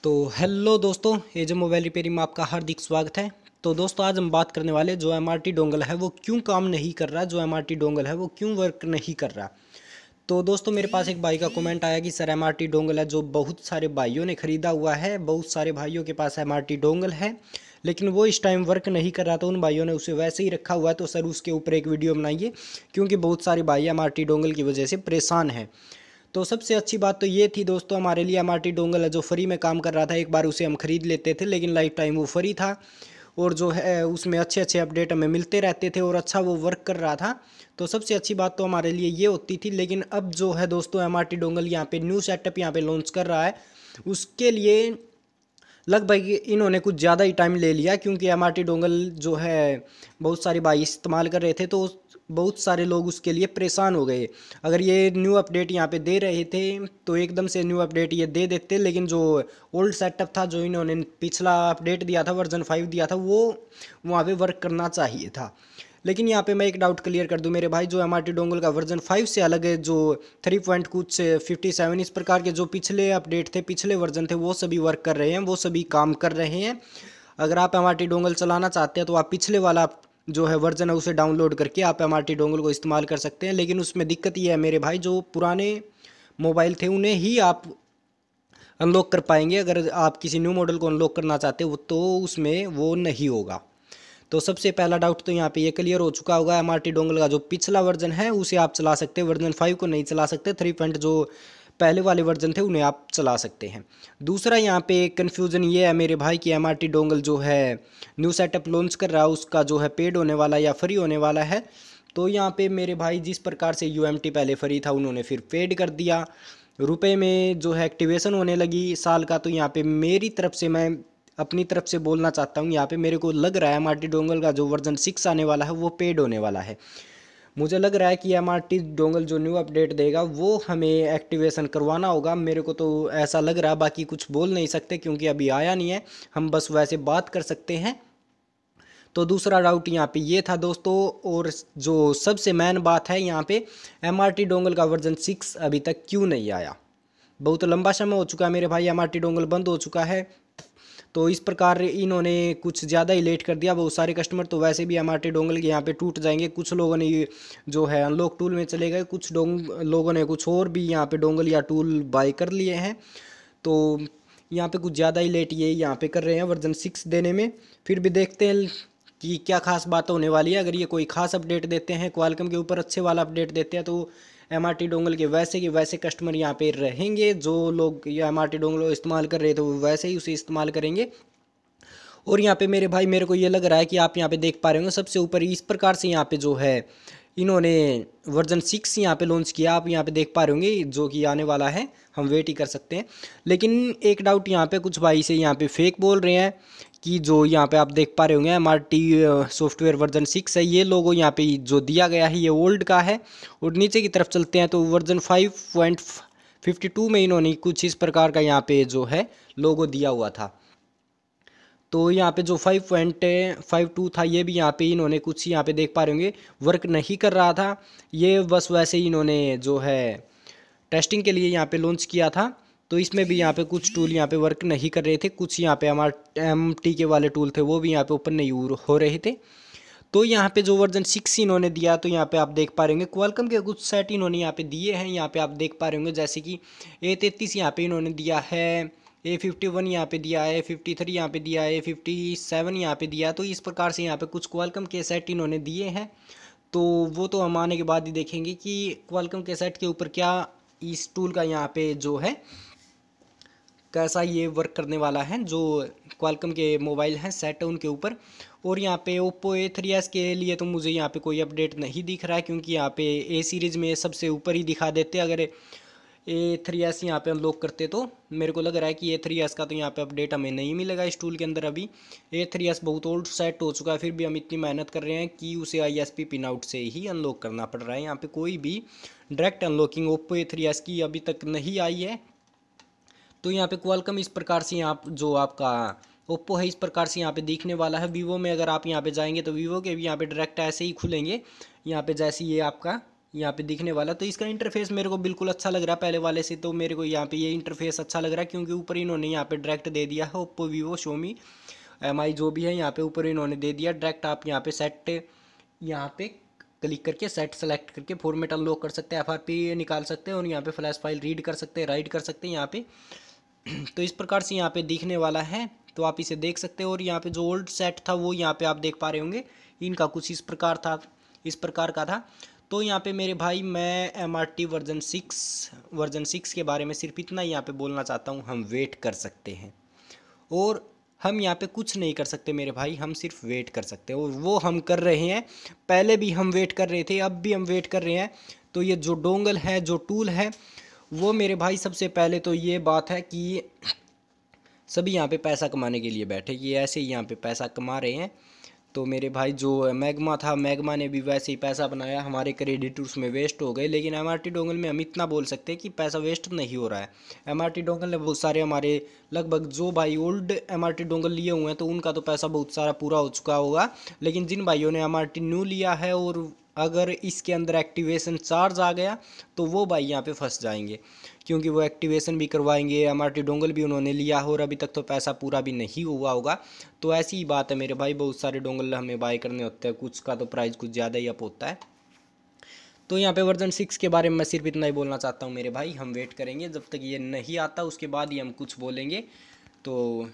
तो हेलो दोस्तों, एजे mobile repairing में आपका हार्दिक स्वागत है। तो दोस्तों, आज हम बात करने वाले जो एमआरटी डोंगल है वो क्यों काम नहीं कर रहा, जो एमआरटी डोंगल है वो क्यों वर्क नहीं कर रहा। तो दोस्तों, मेरे पास एक भाई का कमेंट आया कि सर एमआरटी डोंगल है जो बहुत सारे भाइयों ने ख़रीदा हुआ है, बहुत सारे भाइयों के पास एमआरटी डोंगल है, लेकिन वो इस टाइम वर्क नहीं कर रहा था। उन भाइयों ने उसे वैसे ही रखा हुआ है, तो सर उसके ऊपर एक वीडियो बनाइए, क्योंकि बहुत सारे भाई एमआरटी डोंगल की वजह से परेशान हैं। तो सबसे अच्छी बात तो ये थी दोस्तों हमारे लिए, एमआरटी डोंगल है जो फ्री में काम कर रहा था। एक बार उसे हम खरीद लेते थे, लेकिन लाइफ टाइम वो फ्री था और जो है उसमें अच्छे अच्छे अपडेट हमें मिलते रहते थे और अच्छा वो वर्क कर रहा था। तो सबसे अच्छी बात तो हमारे लिए ये होती थी। लेकिन अब जो है दोस्तों, एमआरटी डोंगल यहाँ पे न्यू सेटअप यहाँ पे लॉन्च कर रहा है, उसके लिए लगभग इन्होंने कुछ ज़्यादा ही टाइम ले लिया, क्योंकि एमआरटी डोंगल जो है बहुत सारे भाई इस्तेमाल कर रहे थे, तो बहुत सारे लोग उसके लिए परेशान हो गए। अगर ये न्यू अपडेट यहाँ पे दे रहे थे तो एकदम से न्यू अपडेट ये दे देते, लेकिन जो ओल्ड सेटअप था, जो इन्होंने पिछला अपडेट दिया था, वर्जन 5 दिया था, वो वहाँ पे वर्क करना चाहिए था। लेकिन यहाँ पे मैं एक डाउट क्लियर कर दूं मेरे भाई, जो एमआरटी डोंगल का वर्जन 5 से अलग है, जो 3 पॉइंट कुछ 57 इस प्रकार के जो पिछले अपडेट थे, पिछले वर्जन थे, वो सभी वर्क कर रहे हैं, वो सभी काम कर रहे हैं। अगर आप एमआरटी डोंगल चलाना चाहते हैं तो आप पिछले वाला जो है वर्जन है उसे डाउनलोड करके आप एमआरटी डोंगल को इस्तेमाल कर सकते हैं। लेकिन उसमें दिक्कत ये है मेरे भाई, जो पुराने मोबाइल थे उन्हें ही आप अनलॉक कर पाएंगे। अगर आप किसी न्यू मॉडल को अनलॉक करना चाहते हो तो उसमें वो नहीं होगा। तो सबसे पहला डाउट तो यहाँ पे ये क्लियर हो चुका होगा। एमआरटी डोंगल का जो पिछला वर्जन है उसे आप चला सकते हैं, वर्जन 5 को नहीं चला सकते। 3 पॉइंट जो पहले वाले वर्जन थे उन्हें आप चला सकते हैं। दूसरा यहाँ पे कन्फ्यूज़न ये है मेरे भाई कि एमआरटी डोंगल जो है न्यू सेटअप लॉन्च कर रहा है, उसका जो है पेड होने वाला या फ्री होने वाला है। तो यहाँ पे मेरे भाई जिस प्रकार से यूएमटी पहले फ्री था, उन्होंने फिर पेड कर दिया, रुपए में जो है एक्टिवेशन होने लगी साल का। तो यहाँ पे मेरी तरफ से, मैं अपनी तरफ से बोलना चाहता हूँ, यहाँ पे मेरे को लग रहा है एमआरटी डोंगल का जो वर्जन 6 आने वाला है वो पेड होने वाला है। मुझे लग रहा है कि एमआरटी डोंगल जो न्यू अपडेट देगा वो हमें एक्टिवेशन करवाना होगा, मेरे को तो ऐसा लग रहा है। बाकी कुछ बोल नहीं सकते क्योंकि अभी आया नहीं है, हम बस वैसे बात कर सकते हैं। तो दूसरा डाउट यहाँ पे ये था दोस्तों। और जो सबसे मेन बात है यहाँ पे, एमआरटी डोंगल का वर्जन 6 अभी तक क्यों नहीं आया। बहुत लंबा समय हो चुका है मेरे भाई, एमआरटी डोंगल बंद हो चुका है। तो इस प्रकार इन्होंने कुछ ज़्यादा ही लेट कर दिया। बहुत सारे कस्टमर तो वैसे भी एमआरटी डोंगल के यहाँ पे टूट जाएंगे। कुछ लोगों ने ये जो है अनलॉक टूल में चले गए, कुछ लोगों ने कुछ और भी यहाँ पे डोंगल या टूल बाय कर लिए हैं। तो यहाँ पे कुछ ज़्यादा ही लेट ये यहाँ पे कर रहे हैं वर्जन 6 देने में। फिर भी देखते हैं कि क्या खास बात होने वाली है। अगर ये कोई खास अपडेट देते हैं, क्वालकॉम के ऊपर अच्छे वाला अपडेट देते हैं, तो एमआरटी डोंगल के वैसे कस्टमर यहाँ पे रहेंगे। जो लोग ये एमआरटी डोंगल इस्तेमाल कर रहे थे वो वैसे ही उसे इस्तेमाल करेंगे। और यहाँ पे मेरे भाई, मेरे को ये लग रहा है कि आप यहाँ पे देख पा रहे होंगे सबसे ऊपर इस प्रकार से यहाँ पे जो है इन्होंने वर्जन 6 यहाँ पे लॉन्च किया। आप यहाँ पे देख पा रहे होंगे जो कि आने वाला है, हम वेट ही कर सकते हैं। लेकिन एक डाउट यहाँ पे, कुछ भाई से यहाँ पे फेक बोल रहे हैं कि जो यहाँ पे आप देख पा रहे होंगे एमआरटी सॉफ्टवेयर वर्जन 6 है, ये लोगो यहाँ पे जो दिया गया है ये ओल्ड का है। और नीचे की तरफ चलते हैं तो वर्जन 5.52 में इन्होंने कुछ इस प्रकार का यहाँ पे जो है लोगो दिया हुआ था। तो यहाँ पे जो 5.52 था, ये भी यहाँ पे इन्होंने कुछ यहाँ पे देख पा रहे होंगे वर्क नहीं कर रहा था। ये बस वैसे ही इन्होंने जो है टेस्टिंग के लिए यहाँ पे लॉन्च किया था। तो इसमें भी यहाँ पे कुछ टूल यहाँ पे वर्क नहीं कर रहे थे, कुछ यहाँ पे हमारे MT के वाले टूल थे वो भी यहाँ पे ओपन नहीं हो रहे थे। तो यहाँ पे जो वर्जन 6 इन्होंने दिया, तो यहाँ पे आप देख पा रहे होंगे क्वालकॉम के कुछ सेट इन्होंने यहाँ पे दिए हैं। यहाँ पे आप देख पा रहे होंगे जैसे कि A33 यहाँ पे इन्होंने दिया है, A51 यहाँ पे दिया है, A53 यहाँ पे दिया है, A57 यहाँ पे दिया। तो इस प्रकार से यहाँ पे कुछ क्वालकॉम के सेट इन्होंने दिए हैं। तो वो तो हम आने के बाद ही देखेंगे कि क्वालकॉम के सेट के ऊपर क्या इस टूल का यहाँ पे जो है कैसा ये वर्क करने वाला है, जो क्वालकॉम के मोबाइल हैं सेट है उनके ऊपर। और यहाँ पे ओप्पो A3s के लिए तो मुझे यहाँ पे कोई अपडेट नहीं दिख रहा है, क्योंकि यहाँ पे A सीरीज़ में सबसे ऊपर ही दिखा देते। अगर A3s यहाँ पे अनलॉक करते तो मेरे को लग रहा है कि A3s का तो यहाँ पे अपडेट हमें नहीं मिलेगा इस टूल के अंदर। अभी A3s बहुत ओल्ड सेट हो चुका है, फिर भी हम इतनी मेहनत कर रहे हैं कि उसे ISP पिन आउट से ही अनलॉक करना पड़ रहा है। यहाँ पे कोई भी डायरेक्ट अनलॉकिंग ओप्पो A3s की अभी तक नहीं आई है। तो यहाँ पे क्वालकॉम इस प्रकार से यहाँ जो आपका ओप्पो है इस प्रकार से यहाँ पे दिखने वाला है। वीवो में अगर आप यहाँ पे जाएंगे तो वीवो के भी यहाँ पे डायरेक्ट ऐसे ही खुलेंगे, यहाँ पे जैसे ये आपका यहाँ पे दिखने वाला। तो इसका इंटरफेस मेरे को बिल्कुल अच्छा लग रहा है पहले वाले से। तो मेरे को यहाँ पे ये इंटरफेस अच्छा लग रहा है क्योंकि ऊपर इन्होंने यहाँ पे डायरेक्ट दे दिया है ओप्पो, वीवो, शोमी, एमआई जो भी है यहाँ पे ऊपर इन्होंने दे दिया डायरेक्ट। आप यहाँ पे सेट, यहाँ पे क्लिक करके सेट सेलेक्ट करके फॉर्मेट अनलॉक कर सकते हैं, एफआरपी निकाल सकते हैं और यहाँ पे फ्लैश फाइल रीड कर सकते हैं, राइट कर सकते हैं यहाँ पे। तो इस प्रकार से यहाँ पे दिखने वाला है, तो आप इसे देख सकते हो। और यहाँ पे जो ओल्ड सेट था वो यहाँ पे आप देख पा रहे होंगे, इनका कुछ इस प्रकार था, इस प्रकार का था। तो यहाँ पे मेरे भाई मैं MRT वर्जन 6 के बारे में सिर्फ इतना यहाँ पे बोलना चाहता हूँ, हम वेट कर सकते हैं और हम यहाँ पे कुछ नहीं कर सकते मेरे भाई, हम सिर्फ वेट कर सकते हैं और वो हम कर रहे हैं। पहले भी हम वेट कर रहे थे, अब भी हम वेट कर रहे हैं। तो ये जो डोंगल है, जो टूल है, वो मेरे भाई सबसे पहले तो ये बात है कि सभी यहाँ पे पैसा कमाने के लिए बैठे, ये ऐसे ही यहाँ पे पैसा कमा रहे हैं। तो मेरे भाई जो मैग्मा था, मैग्मा ने भी वैसे ही पैसा बनाया, हमारे क्रेडिट उसमें वेस्ट हो गए। लेकिन MRT डोंगल में हम इतना बोल सकते हैं कि पैसा वेस्ट नहीं हो रहा है। MRT डोंगल ने बहुत सारे हमारे लगभग जो भाई ओल्ड MRT डोंगल लिए हुए हैं तो उनका तो पैसा बहुत सारा पूरा हो चुका होगा। लेकिन जिन भाइयों ने MRT न्यू लिया है और अगर इसके अंदर एक्टिवेशन चार्ज आ गया तो वो भाई यहाँ पे फंस जाएंगे, क्योंकि वो एक्टिवेशन भी करवाएंगे, MRT डोंगल भी उन्होंने लिया हो और अभी तक तो पैसा पूरा भी नहीं हुआ होगा। तो ऐसी ही बात है मेरे भाई, बहुत सारे डोंगल हमें बाय करने होते हैं, कुछ का तो प्राइस कुछ ज़्यादा ही अप होता है। तो यहाँ पे वर्जन 6 के बारे में मैं सिर्फ इतना ही बोलना चाहता हूँ मेरे भाई, हम वेट करेंगे जब तक ये नहीं आता, उसके बाद ही हम कुछ बोलेंगे। तो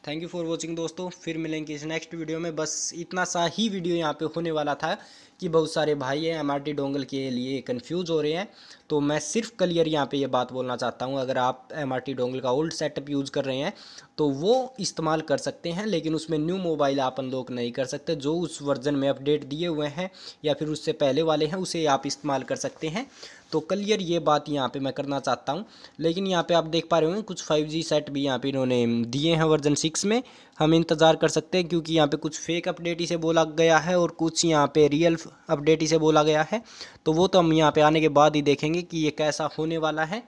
थैंक यू फॉर वॉचिंग दोस्तों, फिर मिलेंगे इस नेक्स्ट वीडियो में। बस इतना सा ही वीडियो यहाँ पे होने वाला था कि बहुत सारे भाई हैं MRT डोंगल के लिए कंफ्यूज हो रहे हैं। तो मैं सिर्फ क्लियर यहाँ पे ये बात बोलना चाहता हूँ, अगर आप MRT डोंगल का ओल्ड सेटअप यूज़ कर रहे हैं तो वो इस्तेमाल कर सकते हैं, लेकिन उसमें न्यू मोबाइल आप अनलॉक नहीं कर सकते। जो उस वर्जन में अपडेट दिए हुए हैं या फिर उससे पहले वाले हैं उसे आप इस्तेमाल कर सकते हैं। तो क्लियर ये बात यहाँ पे मैं करना चाहता हूँ। लेकिन यहाँ पे आप देख पा रहे होंगे कुछ 5G सेट भी यहाँ पे इन्होंने दिए हैं वर्जन 6 में, हम इंतज़ार कर सकते हैं क्योंकि यहाँ पे कुछ फेक अपडेट इसे बोला गया है और कुछ यहाँ पे रियल अपडेट इसे बोला गया है। तो वो तो हम यहाँ पे आने के बाद ही देखेंगे कि ये कैसा होने वाला है।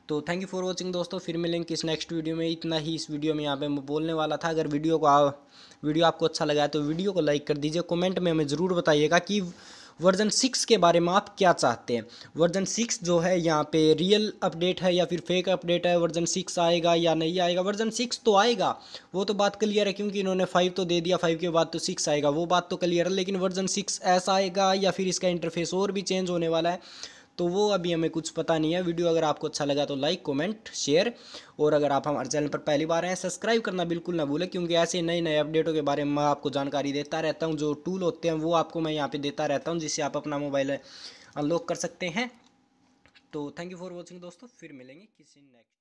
तो थैंक यू फॉर वॉचिंग दोस्तों, फिर मिलेंगे इस नेक्स्ट वीडियो में। इतना ही इस वीडियो में यहाँ पे मैं बोलने वाला था। अगर वीडियो आपको अच्छा लगा है तो वीडियो को लाइक कर दीजिए, कमेंट में हमें ज़रूर बताइएगा कि वर्जन 6 के बारे में आप क्या चाहते हैं। वर्जन 6 जो है यहाँ पे रियल अपडेट है या फिर फेक अपडेट है, वर्जन 6 आएगा या नहीं आएगा। वर्जन 6 तो आएगा, वो तो बात क्लियर है क्योंकि इन्होंने 5 तो दे दिया, 5 के बाद तो 6 आएगा, वो बात तो क्लियर है। लेकिन वर्जन 6 ऐसा आएगा या फिर इसका इंटरफेस और भी चेंज होने वाला है, तो वो अभी हमें कुछ पता नहीं है। वीडियो अगर आपको अच्छा लगा तो लाइक, कमेंट, शेयर, और अगर आप हमारे चैनल पर पहली बार हैं सब्सक्राइब करना बिल्कुल ना भूलें, क्योंकि ऐसे नए नए अपडेटों के बारे में मैं आपको जानकारी देता रहता हूं। जो टूल होते हैं वो आपको मैं यहाँ पे देता रहता हूं, जिससे आप अपना मोबाइल अनलॉक कर सकते हैं। तो थैंक यू फॉर वॉचिंग दोस्तों, फिर मिलेंगे किसी नेक्स्ट